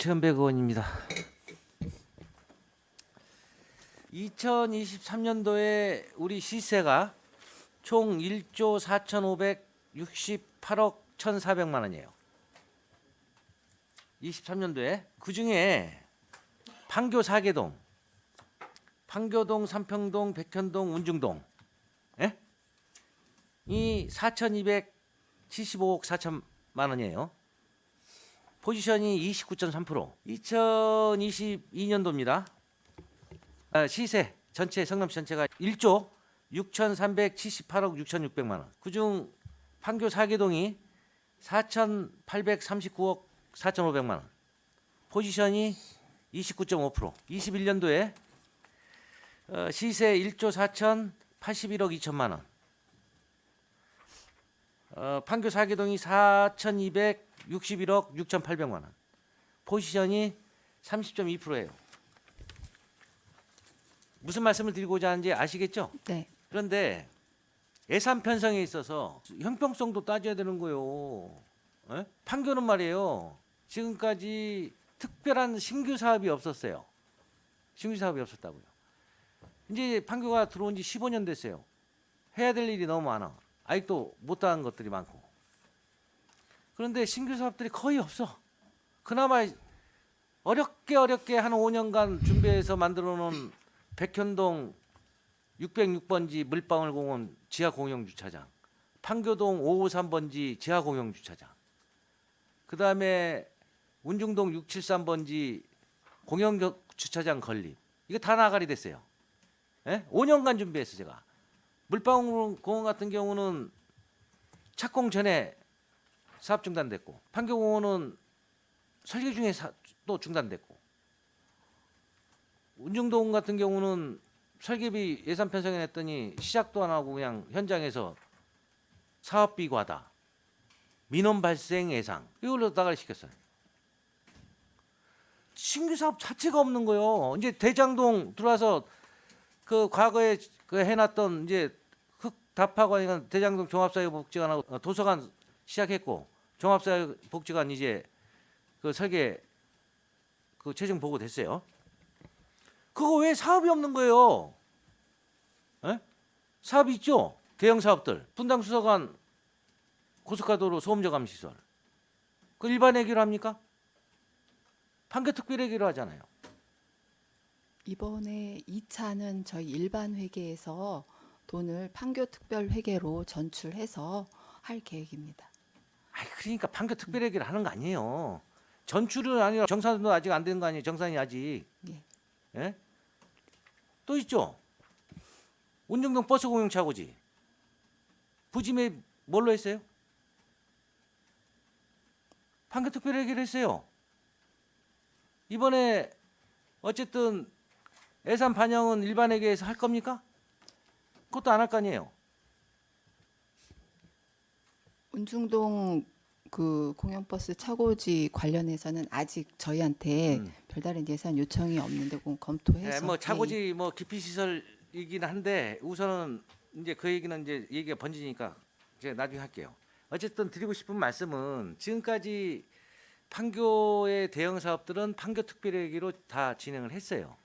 2,100원입니다. 2023년도에 우리 시세가 총 1조 4,568억 1,400만 원이에요. 23년도에 그중에 판교 4개동, 판교동, 삼평동, 백현동, 운중동 이 4,275억 4천만 원이에요. 포지션이 29.3%. 2022년도입니다. 시세 전체 성남시 전체가 1조 6,378억 6,600만 원. 그중 판교 4개동이 4,839억 4,500만 원. 포지션이 29.5%. 21년도에 시세 1조 4,081억 2천만 원. 판교 4개동이 4,261억 6,800만 원. 포지션이 30.2%예요. 무슨 말씀을 드리고자 하는지 아시겠죠? 네. 그런데 예산 편성에 있어서 형평성도 따져야 되는 거예요. 판교는 말이에요. 지금까지 특별한 신규 사업이 없었어요. 신규 사업이 없었다고요. 이제 판교가 들어온 지 15년 됐어요. 해야 될 일이 너무 많아. 아직도 못한 것들이 많고. 그런데 신규 사업들이 거의 없어. 그나마 어렵게 한 5년간 준비해서 만들어 놓은 백현동 606번지 물방울공원 지하 공영주차장, 판교동 553번지 지하 공영주차장, 그 다음에 운중동 673번지 공영주차장 건립. 이거 다 나가리 됐어요. 5년간 준비했어 제가. 물방울공원 같은 경우는 착공 전에 사업 중단됐고, 판교공원은 설계 중에 또 중단됐고, 운중동 같은 경우는 설계비 예산 편성해 냈더니 시작도 안 하고 그냥 현장에서 사업비 과다, 민원 발생 예상 이걸로 나가리 시켰어요. 신규 사업 자체가 없는 거예요. 이제 대장동 들어와서 그 과거에 그 해놨던 이제 흙 답하고 대장동 종합사회복지관하고 도서관 시작했고, 종합사회복지관 이제 그 설계 그 최종 보고 됐어요. 그거 왜 사업이 없는 거예요? 사업이 있죠. 대형 사업들, 분당 수서관 고속가도로 소음저감 시설. 그 일반 회계로 합니까? 판교 특별 회계로 하잖아요. 이번에 2차는 저희 일반 회계에서 돈을 판교 특별 회계로 전출해서 할 계획입니다. 그러니까 판교 특별 회계를 하는 거 아니에요. 전출은 아니라 정산도 아직 안 된 거 아니에요. 정산이 아직. 예. 또 있죠. 운정동 버스 공영차고지. 부지매 뭘로 했어요? 판교 특별 회계를 했어요. 이번에 어쨌든 예산 반영은 일반 회계에서 할 겁니까? 그것도 안 할 거 아니에요. 운중동 그 공영버스 차고지 관련해서는 아직 저희한테 별다른 예산 요청이 없는데 그건 검토해서. 뭐 차고지 뭐 기피 시설이긴 한데 우선은 이제 그 얘기는 이제 얘기가 번지니까 제가 나중에 할게요. 어쨌든 드리고 싶은 말씀은 지금까지 판교의 대형 사업들은 판교 특별회계로 다 진행을 했어요.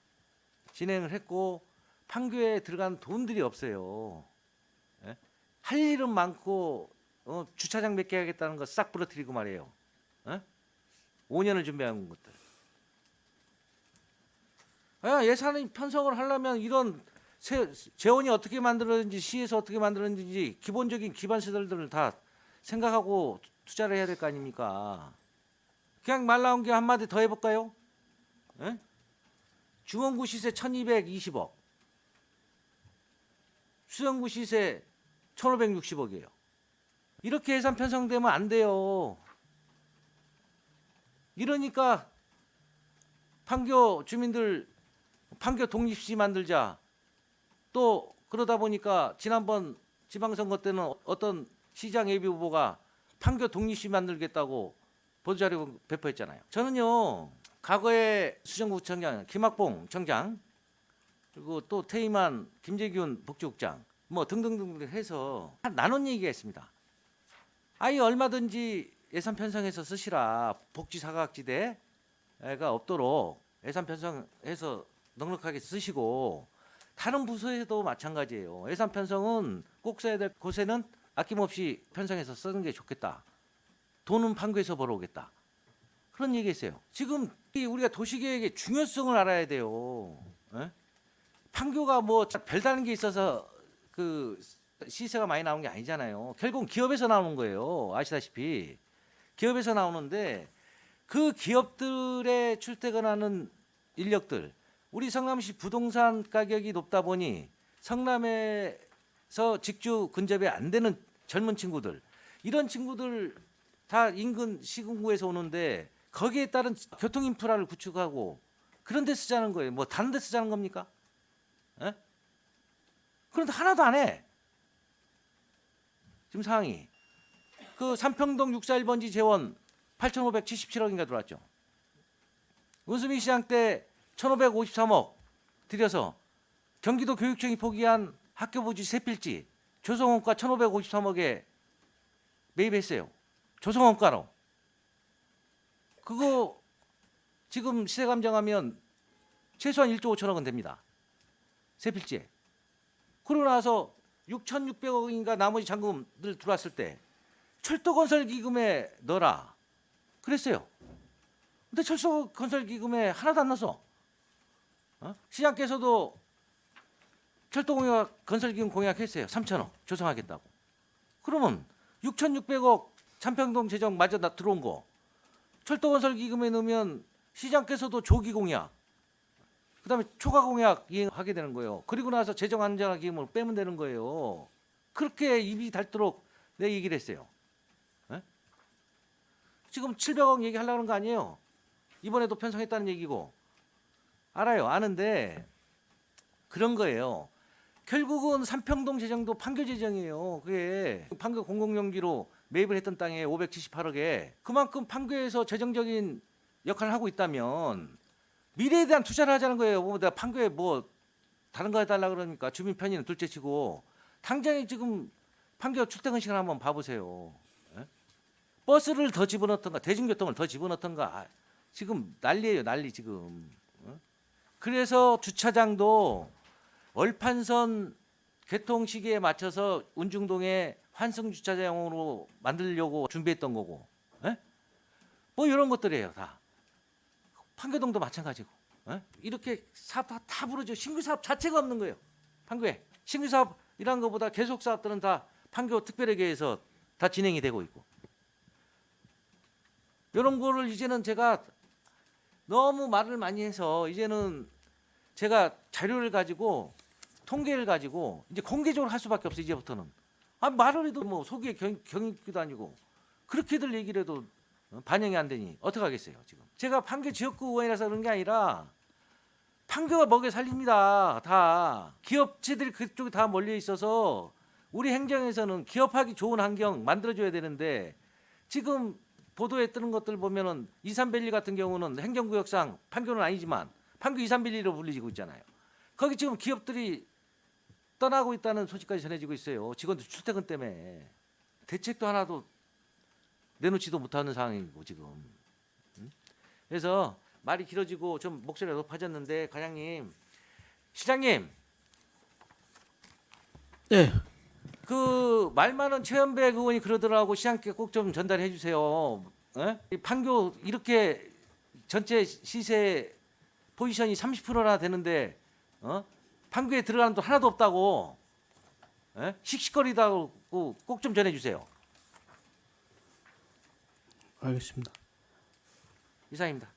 진행을 했고 판교에 들어간 돈들이 없어요. 할 일은 많고 주차장 몇 개 하겠다는 거 싹 부러뜨리고 말이에요. 5년을 준비한 것들. 예산이 편성을 하려면 이런 재원이 어떻게 만들어졌는지, 시에서 어떻게 만들어졌는지 기본적인 기반 시설들을 다 생각하고 투자를 해야 될 거 아닙니까? 그냥 말 나온 게 한마디 더 해볼까요? 중원구 시세 1,220억, 수성구 시세 1,560억이에요. 이렇게 예산 편성되면 안 돼요. 이러니까 판교 주민들 판교 독립시 만들자. 또 그러다 보니까 지난번 지방선거 때는 어떤 시장 예비 후보가 판교 독립시 만들겠다고 보도자료 배포했잖아요. 저는요, 과거에 수정구청장 김학봉 청장, 그리고 또 퇴임한 김재균 복지국장 뭐 등등등 해서 나눈 얘기했습니다. 얼마든지 예산 편성해서 쓰시라. 복지 사각지대 없도록 예산 편성해서 넉넉하게 쓰시고 다른 부서에도 마찬가지예요. 예산 편성은 꼭 써야 될 곳에는 아낌없이 편성해서 쓰는 게 좋겠다. 돈은 판교에서 벌어오겠다. 그런 얘기했어요. 지금 우리가 도시계획의 중요성을 알아야 돼요. 예? 판교가 뭐 별다른 게 있어서 그 시세가 많이 나오는 게 아니잖아요. 결국은 기업에서 나오는 거예요. 아시다시피 기업에서 나오는데 그 기업들에 출퇴근하는 인력들, 우리 성남시 부동산 가격이 높다 보니 성남에서 직주 근접이 안 되는 젊은 친구들, 이런 친구들 다 인근 시군구에서 오는데 거기에 따른 교통 인프라를 구축하고 그런 데 쓰자는 거예요. 뭐 다른 데 쓰자는 겁니까? 에? 그런데 하나도 안 해. 지금 상황이. 그 삼평동 641번지 재원 8,577억인가 들어왔죠. 운수미 시장 때 1,553억 들여서 경기도 교육청이 포기한 학교 부지 세 필지 조성원가 1,553억에 매입했어요. 조성원가로. 그거 지금 시세 감정하면 최소한 1조 5천억 원 됩니다. 세 필지에. 그러고 나서 6,600억인가 나머지 잔금들 들어왔을 때 철도건설기금에 넣어라 그랬어요. 근데 철도건설기금에 하나도 안 넣었어. 시장께서도 철도공약 건설기금 공약했어요. 3천억 조성하겠다고. 그러면 6,600억 삼평동 재정 마저 들어온 거 철도건설기금에 넣으면 시장께서도 조기 공약, 그다음에 초과 공약 이행하게 되는 거예요. 그리고 나서 재정 안정화 기금을 빼면 되는 거예요. 그렇게 입이 닳도록 내 얘기를 했어요. 에? 지금 700억 얘기하려고 하는 거 아니에요. 이번에도 편성했다는 얘기고. 알아요. 아는데 그런 거예요. 결국은 삼평동 재정도 판교 재정이에요. 그게 판교 공공용지로 매입을 했던 땅에 578억에 그만큼 판교에서 재정적인 역할을 하고 있다면 미래에 대한 투자를 하자는 거예요. 뭐 내가 판교에 뭐 다른 거 해달라 그러니까 주민 편의는 둘째치고 당장에 지금 판교 출퇴근 시간 한번 봐보세요. 에? 버스를 더 집어넣던가 대중교통을 더 집어넣던가 지금 난리예요. 난리 지금. 그래서 주차장도 얼판선 개통 시기에 맞춰서 운중동에 환승 주차장으로 만들려고 준비했던 거고. 에? 뭐 이런 것들이에요. 다. 판교동도 마찬가지고. 이렇게 사업 다 부르죠. 신규 사업 자체가 없는 거예요. 판교에. 신규 사업이란 것보다 계속 사업들은 다 판교 특별회계에서 다 진행이 되고 있고. 이런 거를 이제는 제가 너무 말을 많이 해서 이제는 제가 자료를 가지고 통계를 가지고 이제 공개적으로 할 수밖에 없어요. 이제부터는. 말을 해도 뭐 속에 경익기도 아니고 그렇게들 얘기를 해도 반영이 안 되니 어떻게 하겠어요. 지금 제가 판교 지역구 의원이라서 그런 게 아니라 판교가 먹여 살립니다. 다 기업체들이 그쪽에 다 몰려 있어서 우리 행정에서는 기업하기 좋은 환경 만들어줘야 되는데 지금 보도에 뜨는 것들 보면은 이산밸리 같은 경우는 행정구역상 판교는 아니지만 판교 이산밸리로 불리고 있잖아요. 거기 지금 기업들이 떠나고 있다는 소식까지 전해지고 있어요. 직원들 출퇴근 때문에 대책도 하나도 내놓지도 못하는 상황이고 지금. 그래서 말이 길어지고 좀 목소리가 높아졌는데 과장님, 시장님, 네. 그 말 많은 최현백 의원이 그러더라고 시장께 꼭 좀 전달해 주세요. 에? 이 판교 이렇게 전체 시세 포지션이 30%나 되는데 판교에 들어가는 돈 하나도 없다고 씩씩거리다고 꼭 좀 전해 주세요. 알겠습니다. 이상입니다.